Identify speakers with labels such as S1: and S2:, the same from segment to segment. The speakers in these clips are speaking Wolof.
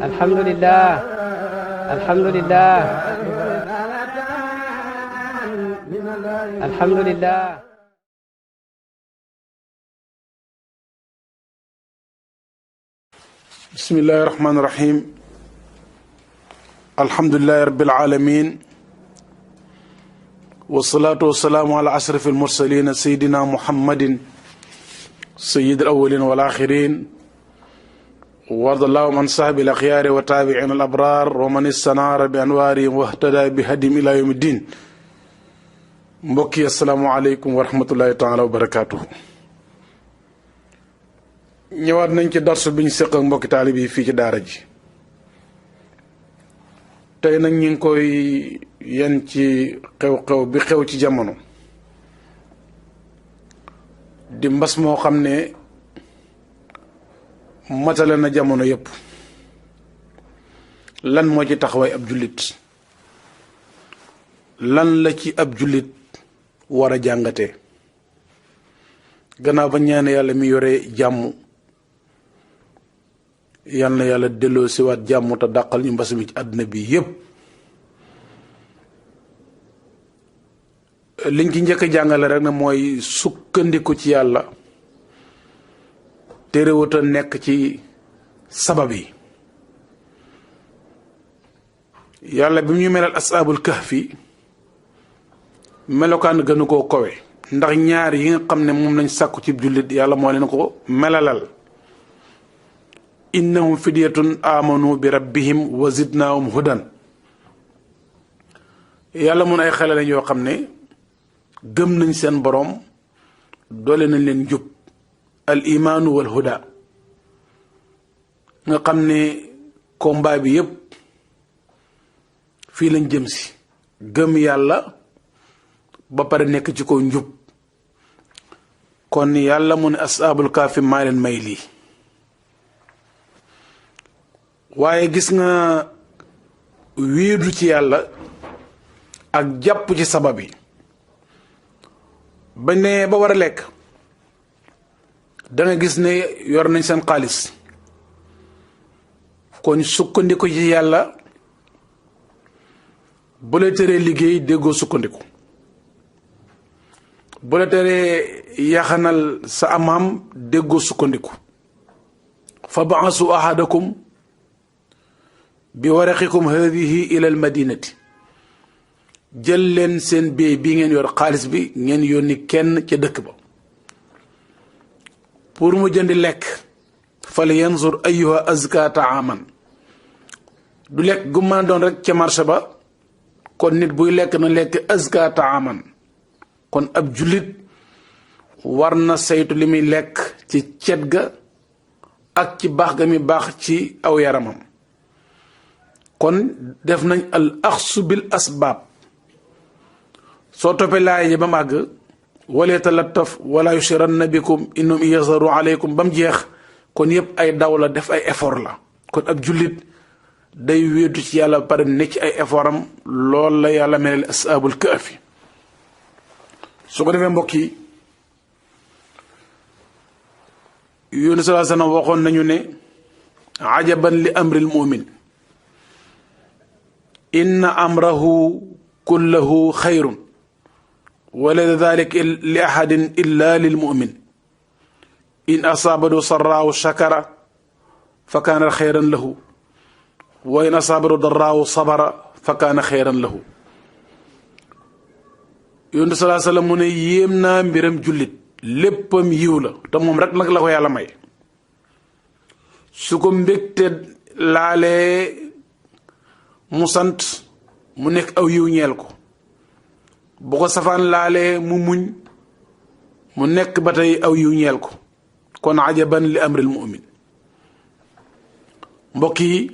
S1: alhamdulillah alhamdulillah alhamdulillah
S2: bismillahi rahmaani rahim alhamdulillahi rabbil alamin wasalaatu wasalaamu ala ashraf almursalin sayidina muhammadin sayid alawalin wal axirin wardallahu an sahbi al axyaari wa taabiin al abraar wa man istanaara bi anwaarihim wahtada bi hadim ila yawmi ddin. mbokk yi asalaamu aleykum wa rahmatullahi taala wa barakaatuhu. ñëwaat nañ ci darsu bi ñu seq ak mbokki taalib yi fii ci daara ji. tey nag ñu ngi koy yen ci xew-xew bi xew ci jamono di mbas moo xam ne matale na jamono yépp. lan moo ci taxawaay ab jullit, lan la ci ab jullit war a jàngatee gannaaw ba ñaan yàlla mi yore jàmm yal na yàlla delloo siwaat jàmm te dàqal ñu mbas mi ci àdduna bi yépp. liñ ci njëkk a jàngale rek na mooy sukkandiku ci yàlla terewut a nekk ci sabab yi. yàlla bi mu ñu melal asaabul kahfi melokaan gënu koo kowe, ndax ñaar yi nga xam ne moom lañ sàkku ci jullit yàlla moo leen ko melalal. innahum fidyatun amanu bi rabbihim wa zidnaahum hudan. yàlla mun ay xale lañ yoo xam ne gëm nañ seen boroom doole nañ leen njub. al imaanu wal huda nga xam ne combat bi yépp fii lañ jëm si, gëm yàlla ba pare nekk ci ko njub. kon yàlla mu ne asaabul kaafi maa leen may lii. waaye gis nga wéedu ci yàlla ak jàpp ci sabab yi bañ ne ba war a lekk danga gis ne yor nañ seen xaalis, kon sukkandiku ci yàlla bu la teree liggéey déggoo sukkandiku, bu la teree yaxanal sa am-am déggoo sukkandiku. fa ba'asu ahadakum bi waraqikum hadihi ila al madinati, jël leen seen béy bi ngeen yor xaalis bi ngeen yónni kenn ca dëkk ba pour mu jëndi lekk. fal yanzur ayyuha azka taaman. du lekk gu mën a doon rek ca marché ba, kon nit buy lekk na lekk azka taaman. kon ab jullit war na saytu li muy lekk ci cet ga ak ci baax ga mi baax ci aw yaramam. kon def nañ al axsu bil asbaab. soo toppee laay ji ba mu àgg wala yatalattaf wala yushiranna bikum innahum yazaru aleykum ba mu jeex, kon yëpp ay daw la, def ay effort la. kon ab jullit day wéetu ci yàlla pare ne ci ay effort am. loolu la yàlla melal asaabul kahfi. su ko defee mbokk yi, Yunus sallallahu alayhi wa sallam waxoon nañu ne ajaban li amril mu'min inna amrahu kullahu xayrun wa laysa dhalika li ahadin illa lil mu'min in asaabatu sarraahu shakara fa kaana xayran lahu wa in asaabatu darraahu sabara fa kaana xayran lahu. Yonent sallallahu alayhi wa sallam mu ne yéem naa mbiram jullit, léppam yiw la te moom rek nag la ko yàlla may. su ko mbégte laalee mu sant, mu nekk aw yiw ñeel ko. bu ko safaan laalee mu muñ, mu nekk ba tey aw yiw ñeel ko. kon ajaban li amril mu'min. mbokk yi,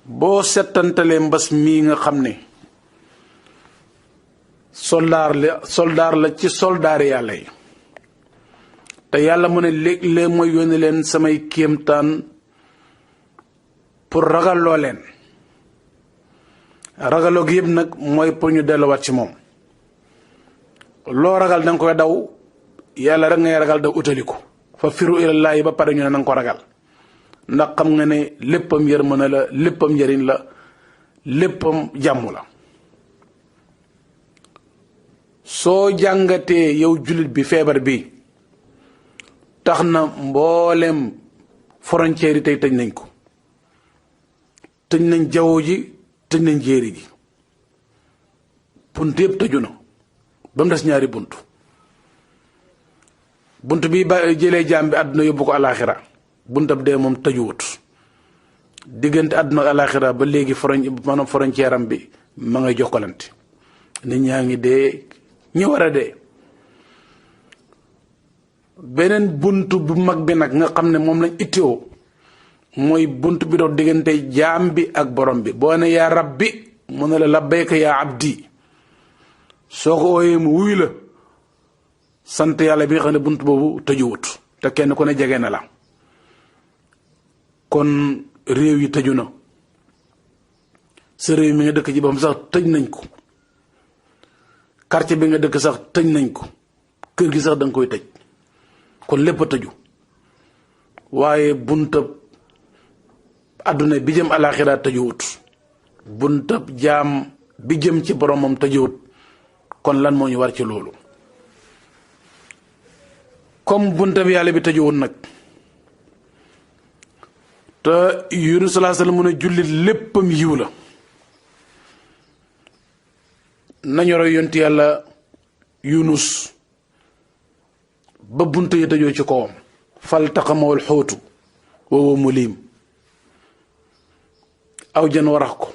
S2: boo settantalee mbas mii nga xam ne soldaar la ci soldaari yàlla yi, te yàlla mu ne léeg-léeg mooy yónni leen samay kéemtaan pour ragalloo leen. ragaloo gi yëpp nag mooy pour ñu delluwaat ci moom. loo ragal da nga koy daw yàlla rek ngay ragal daw utaliku fa firu ilallaahi ba pare ñu ne na nga ko ragal ndax xam nga ne léppam yërmande la léppam njëriñ la léppam jàmm la. soo jàngatee yow jullit bi feebar bi tax na mboolem frontière yi tey tëj nañ ko, tëj nañ jaww ji, tëj nañ jéeri ji, bunt yëpp tëju na ba mu des ñaari bunt bi ba jëlee jaam bi àdduna yóbbu ko alaaxira buntab dee moom tëjuwut. diggante àdduna ak alaaxira ba léegi frontière am bi ma ngay jokkalante, nit ñaa ngi dee ñi war a dee. beneen bunt bu mag bi nag nga xam ne moom lañ itteewoo mooy bunt bi dox diggante jaam bi ak borom bi. boo ne yaa rabbi mu ne la labbayka yaa abdi, soo ko ooyee mu wuy la sant yàlla bi nga xam ne bunt boobu tëjuwut te kenn ku ne jege na la. kon réew yi tëju na, sa réew mi nga dëkk ci boppam sax tëj nañ ko, quartier bi nga dëkk sax tëj nañ ko, kër gi sax da nga koy tëj, kon lépp a tëju. waaye buntab àdduna bi jëm alaaxira tëjuwut, buntab jaam bi jëm ci boromam tëjuwut. kon lan moo ñu war ci loolu? comme buntab yàlla bi tëjuwut nag te Yunus sallallahu alayhi wasallam mu ne jullit léppam yiw la, nañu roy yonti yàlla Yunus ba bunt yi tëjoo ci kawam. faltaqamahul xóotu wa huwa mulim, aw jën warax ko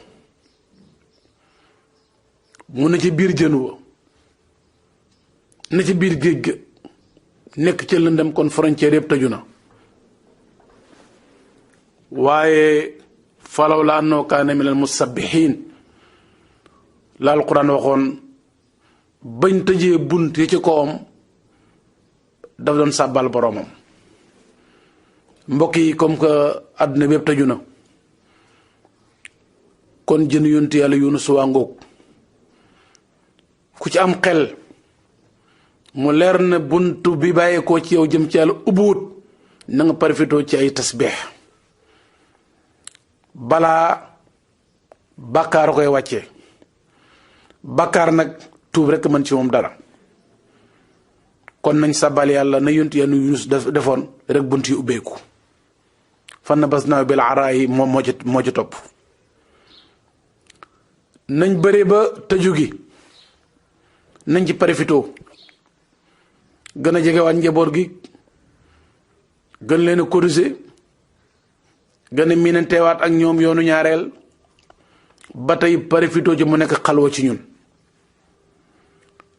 S2: mu ne ci biir jën wa, ne ci biir géej ga, nekk ca lëndam. kon frontière yëpp tëju na. waaye falaw la annahu kaana min al musabbihin la alquran waxoon bañ tëjee bunt yi ci kawam daf doon sàbbal boromam. mbokk yi comme que àdduna bi yëpp tëju na, kon jën yontu yàlla Yunus waa ngoog. ku ci am xel mu leer na buntu bi bàyyeekoo ci yow jëm ci yàlla ubbuwut, na nga profitoo ci ay tasbeex balaa bàkkaar koy wàccee. bàkkaar nag tuub rek mën ci moom dara. kon nañ sabal yàlla na yontu yàlla Yunus defoon rek bunt yi ubbeeku. fan nabasnaahu bil araa'i moom moo ci topp. nañ bëri ba tëju gi nañ ci profitoo gën a jegewaat njaboot gi, gën leen a corriger, gën a miinanteewaat ak ñoom yoonu ñaareel. ba tey profitoo ci mu nekk xalwa ci ñun.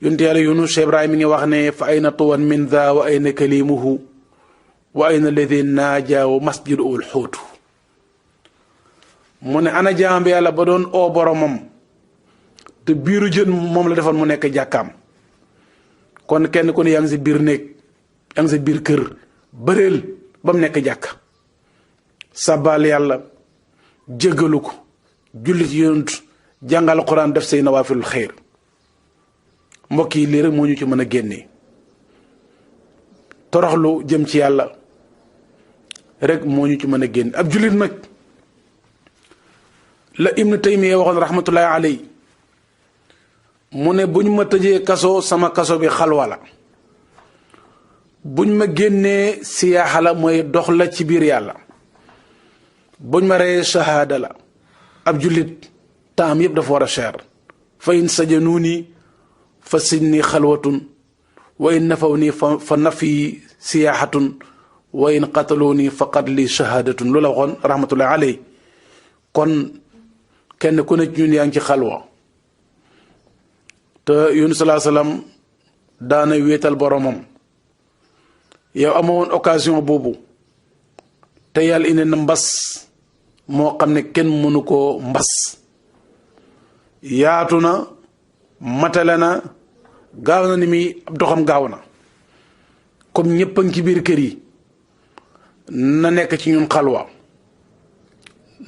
S2: yonent yàlla Yunus Ibrahima mi ngi wax ne fa ayna tuwan min dha wa ayna kalimuhu wa ayna alladi naaja wa masjidu ul xóotu. mu ne ana jaam bi yàlla ba doon oo boromam te biiru jën moom la defoon mu nekk jàkkaam. kon kenn ku ne yaa ngi si biir néeg, yaa ngi si biir kër, bëreel ba mu nekk jàkk. sabal yàlla, jéggalu ko, julli ci yonent, jàngal Quran, def say nawaafilul xeyr. mbokk yi lii rek moo ñu ci mën a génnee. toroxlu jëm ci yàlla rek moo ñu ci mën a génne. ab jullit nag la Ibnu Taymiya waxoon rahmatullahi alayhi mu ne buñ ma tëjee kaso, sama kaso bi xalwa la. buñ ma génnee siyaaxa la, mooy dox la ci biir yàlla. buñ ma reyee shahaada la. ab jullit taam yëpp dafa war a cher. fa in sajanuuni fa sinni xalwatun wa in nafaw nii fa nafi siyaaxatun wa in qataloo nii fa qatli shahaadatun. loolu la waxoon rahmatullahi alayhi. kon kenn ku ne ci ñun yaa ngi ci xalwa. te Yunus salaa salaam daana wéetal boromam. yow amoon occasion boobu te yàlla indi na mbas moo xam ne kenn mënu koo mbas. yaatu na, matale na, gaaw na ni muy ab doxam gaaw na. comme ñëpp a ngi ci biir kër yi na nekk ci ñun xalwa,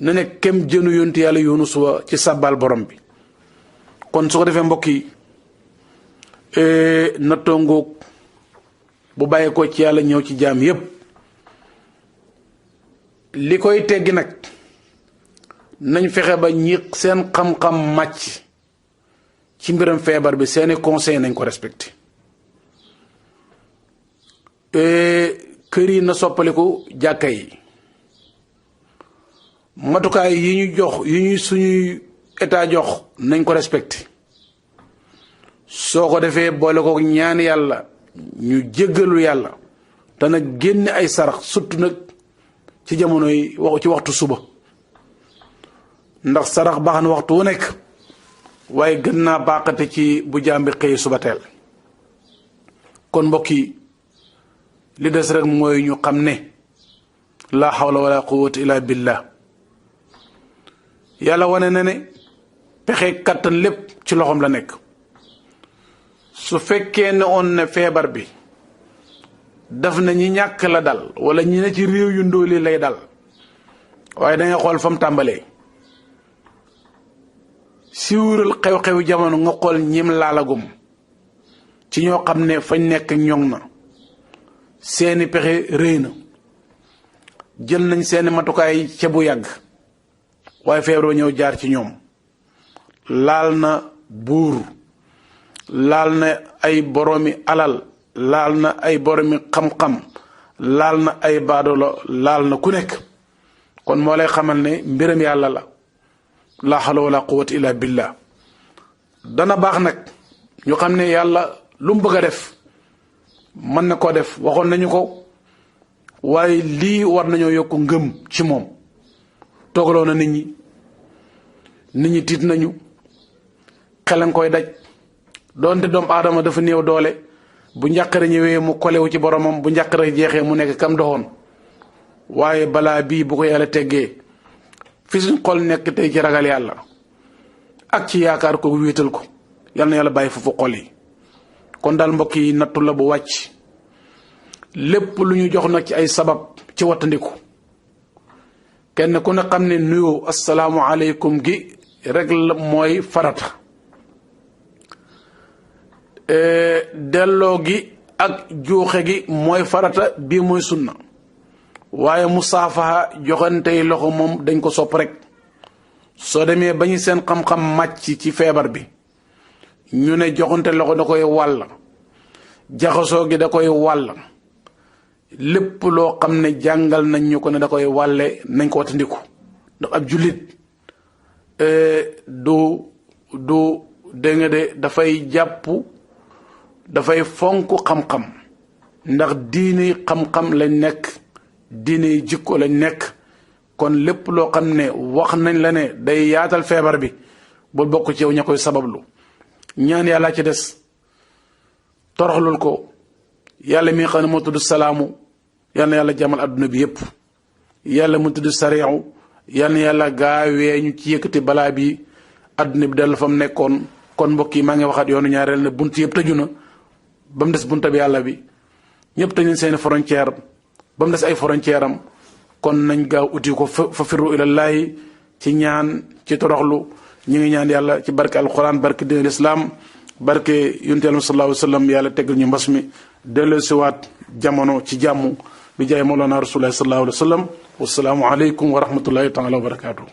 S2: na nekk kem jënu yontu yàlla Yunus wa ci sàbbal borom bi. kon su ko defee mbokk yi nattoo ngoog bu bàyyee ko ci yàlla ñëw ci jaam yépp li koy teggi nag nañ fexe ba ñi seen xam-xam màcc ci mbiram feebar bi seeni conseil nañ ko respecté kër yi na soppaliku jàkka yi matukaay yi ñu jox yi ñuy suñuy état jox nañ ko respecté soo ko defee boole ko ñaan yàlla ñu jéggalu yàlla te nag génne ay sarax surtout nag ci jamono yi ci waxtu suba ndax sarax baax na waxtu wu nekk waaye gën naa baaxate ci bu jaam bi xëyee suba teel kon mbokk yi li des rek mooy ñu xam ne laa hawla wala quwwata illa billah yàlla wane na ne pexe kattan lépp ci loxoom la nekk su fekkee ne on ne feebar bi daf na ñi ñàkk la dal wala ñi ne ci réew yu ndóoli lay dal waaye dangay xool fa mu tàmbalee siiwural xew-xew jamono nga xool ñim laalagum ci ñoo xam ne fañ nekk ñoŋ na seeni pexe rëy na jël nañ seeni matukaay ca bu yàgg waaye feebar ba ñëw jaar ci ñoom laal na buur laal na ay boromi alal laal na ay boromi xam-xam laal na ay baadolo laal na ku nekk kon moo lay xamal ne mbiram yàlla la hawla wala quwwata illa billah dana baax nag ñu xam ne yàlla lu mu bëgg a def mën na koo def waxoon nañu ko waaye lii war nañoo yokk ngëm ci moom toogaloo na nit ñi tiit nañu xelan koy daj doonte doomu aadama dafa néew doole bu njàqare ñëwee mu kolewu ci boromam bu njàqare jeexee mu nekk kam doxoon waaye balaa bii bu ko yàlla teggee fi suñ xol nekk tey ci ragal yàlla ak ci yaakaar ko wéetal ko yal na yàlla bàyyi foofu xol yi kon daal mbokk yi nattu la bu wàcc lépp lu ñu jox nag ci ay sabab ci wattandiku kenn ku ne xam ne nuyoo asalaamu aleykum gi rek la mooy farata delloo gi ak juuxe gi mooy farata bii mooy sunna waaye musaafaha joxantey loxo moom dañ ko sopp rek soo demee ba ñu seen xam-xam màcc ci feebar bi ñu ne joxante loxo da koy wàll jaxasoo gi da koy wàll lépp loo xam ne jàngal nañ ñu ko ne da koy wàlle nañ ko watandiku ndax ab jullit du dégg nga de dafay jàpp dafay fonk xam-xam ndax diine xam-xam lañ nekk diine jikko lañ nekk kon lépp loo xam ne wax nañ la ne day yaatal feebar bi bul bokk ci yow ña koy sabablu ñaan yàlla ci des toroxlul ko yàlla mi nga xam ne moo tudd salaamu yal na yàlla jàmmal adduna bi yépp yàlla mu tudd sariixu yal na yàlla gaawee ñu ci yëkkati balaa bi adduna bi dellu fa mu nekkoon kon mbokk yi maa ngi waxaat yoonu ñaareel ne bunt yëpp tëju na ba mu des bunta bi yàlla bi ñëpp tëj nañ seeni frontière ba mu des ay frontière am kon nañ gaaw uti ko fa firru ilallaahi ci ñaan ci toroxlu ñu ngi ñaan yàlla ci barke alquran barke diinul islam barke yonent yàlla sallallahu alayhi wa sallam yàlla teggal ñu mbas mi delloo siwaat jamono ci jàmm bi jaay mawlana rasulullah sallallahu alayhi wa sallam wasalaamu aleykum wa rahmatullahi taala wa barakatuh